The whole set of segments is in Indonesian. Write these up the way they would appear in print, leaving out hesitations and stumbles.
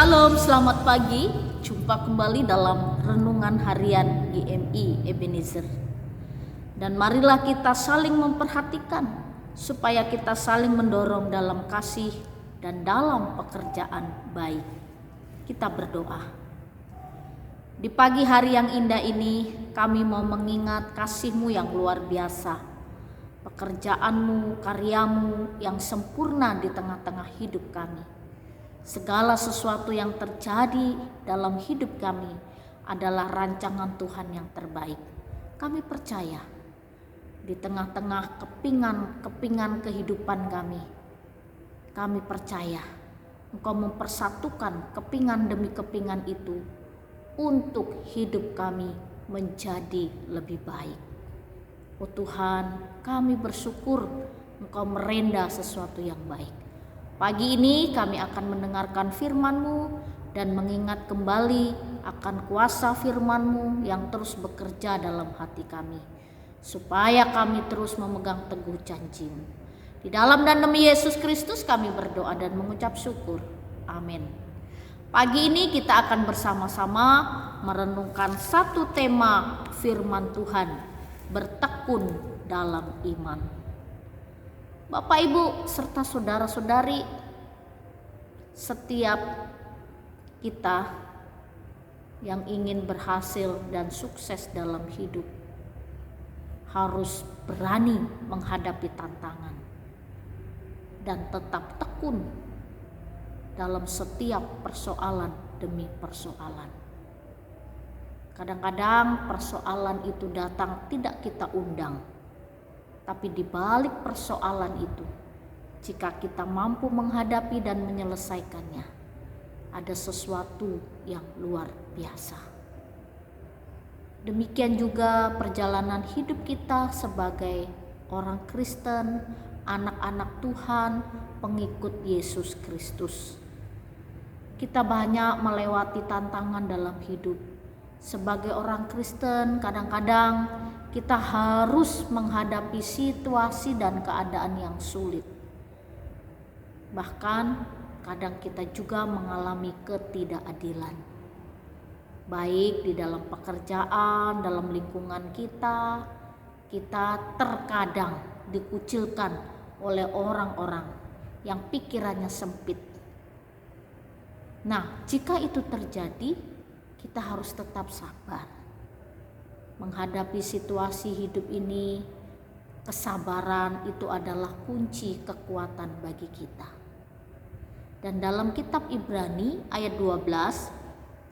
Shalom, selamat pagi. Jumpa kembali dalam renungan harian GMI Ebenezer. Dan marilah kita saling memperhatikan supaya kita saling mendorong dalam kasih dan dalam pekerjaan baik. Kita berdoa. Di pagi hari yang indah ini kami mau mengingat kasih-Mu yang luar biasa, pekerjaan-Mu, karya-Mu yang sempurna di tengah-tengah hidup kami. Segala sesuatu yang terjadi dalam hidup kami adalah rancangan Tuhan yang terbaik. Kami percaya di tengah-tengah kepingan kehidupan kami percaya Engkau mempersatukan kepingan demi kepingan itu untuk hidup kami menjadi lebih baik. Oh Tuhan, kami bersyukur Engkau merenda sesuatu yang baik. Pagi ini kami akan mendengarkan firman-Mu dan mengingat kembali akan kuasa firman-Mu yang terus bekerja dalam hati kami, supaya kami terus memegang teguh janji-Mu. Di dalam dan demi Yesus Kristus kami berdoa dan mengucap syukur. Amin. Pagi ini kita akan bersama-sama merenungkan satu tema firman Tuhan, bertekun dalam iman. Bapak, Ibu, serta saudara-saudari, setiap kita yang ingin berhasil dan sukses dalam hidup harus berani menghadapi tantangan dan tetap tekun dalam setiap persoalan demi persoalan. Kadang-kadang persoalan itu datang tidak kita undang. Tapi di balik persoalan itu, jika kita mampu menghadapi dan menyelesaikannya, ada sesuatu yang luar biasa. Demikian juga perjalanan hidup kita sebagai orang Kristen, anak-anak Tuhan, pengikut Yesus Kristus. Kita banyak melewati tantangan dalam hidup. Sebagai orang Kristen, kadang-kadang kita harus menghadapi situasi dan keadaan yang sulit. Bahkan kadang kita juga mengalami ketidakadilan. Baik di dalam pekerjaan, dalam lingkungan kita terkadang dikucilkan oleh orang-orang yang pikirannya sempit. Nah, jika itu terjadi, kita harus tetap sabar. Menghadapi situasi hidup ini, kesabaran itu adalah kunci kekuatan bagi kita. Dan dalam kitab Ibrani ayat 12,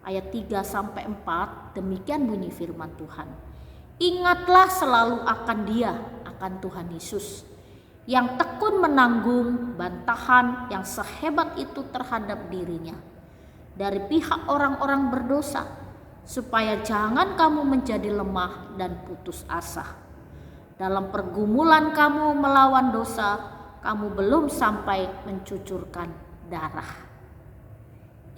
ayat 3 sampai 4, demikian bunyi firman Tuhan. Ingatlah selalu akan Dia, akan Tuhan Yesus, yang tekun menanggung bantahan yang sehebat itu terhadap dirinya dari pihak orang-orang berdosa, supaya jangan kamu menjadi lemah dan putus asa. Dalam pergumulan kamu melawan dosa, kamu belum sampai mencucurkan darah.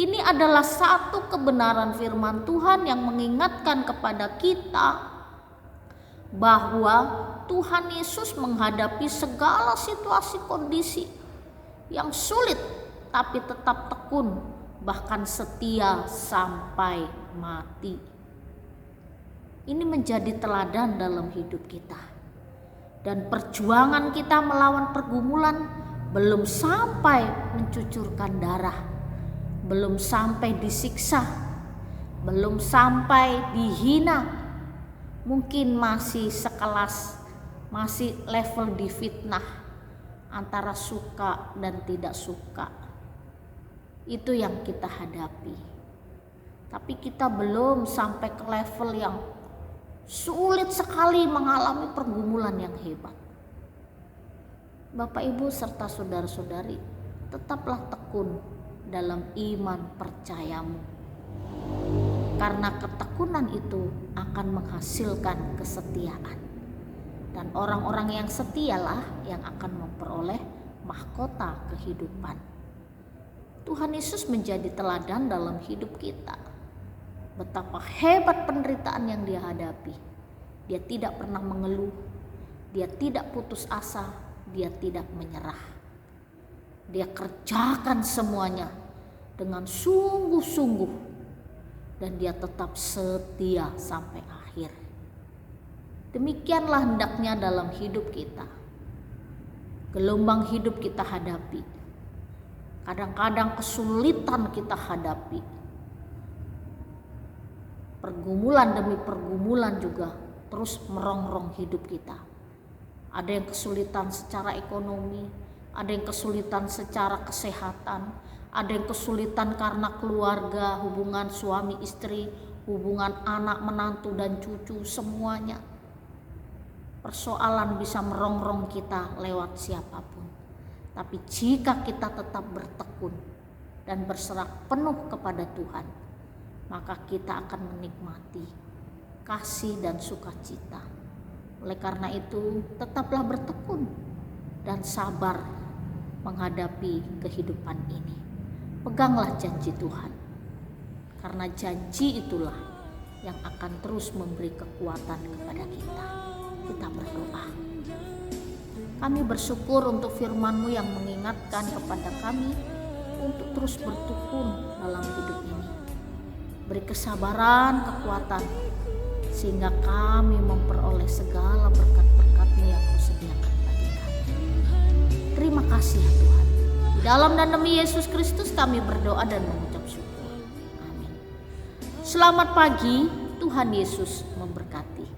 Ini adalah satu kebenaran firman Tuhan yang mengingatkan kepada kita bahwa Tuhan Yesus menghadapi segala situasi kondisi yang sulit, tapi tetap tekun, bahkan setia sampai mati. Ini menjadi teladan dalam hidup kita. Dan perjuangan kita melawan pergumulan belum sampai mencucurkan darah, belum sampai disiksa, belum sampai dihina. Mungkin masih sekelas, masih level difitnah antara suka dan tidak suka. Itu yang kita hadapi. Tapi kita belum sampai ke level yang sulit sekali mengalami pergumulan yang hebat. Bapak, Ibu, serta saudara-saudari, tetaplah tekun dalam iman percayamu. Karena ketekunan itu akan menghasilkan kesetiaan. Dan orang-orang yang setialah yang akan memperoleh mahkota kehidupan. Tuhan Yesus menjadi teladan dalam hidup kita. Betapa hebat penderitaan yang Dia hadapi. Dia tidak pernah mengeluh, Dia tidak putus asa, Dia tidak menyerah. Dia kerjakan semuanya dengan sungguh-sungguh, dan dia tetap setia sampai akhir. Demikianlah hendaknya dalam hidup kita. Gelombang hidup kita hadapi, kadang-kadang kesulitan kita hadapi, pergumulan demi pergumulan juga terus merongrong hidup kita. Ada yang kesulitan secara ekonomi, ada yang kesulitan secara kesehatan, ada yang kesulitan karena keluarga, hubungan suami istri, hubungan anak menantu dan cucu, semuanya. Persoalan bisa merongrong kita lewat siapapun. Tapi jika kita tetap bertekun dan berserah penuh kepada Tuhan, maka kita akan menikmati kasih dan sukacita. Oleh karena itu, tetaplah bertekun dan sabar menghadapi kehidupan ini. Peganglah janji Tuhan, karena janji itulah yang akan terus memberi kekuatan kepada kita. Kita berdoa. Kami bersyukur untuk firman-Mu yang mengingatkan kepada kami untuk terus bertekun dalam hidup ini. Beri kesabaran, kekuatan, sehingga kami memperoleh segala berkat-berkat-Mu yang Kau sediakan bagi kami. Terima kasih ya Tuhan. Di dalam dan demi Yesus Kristus kami berdoa dan mengucap syukur. Amin. Selamat pagi, Tuhan Yesus memberkati.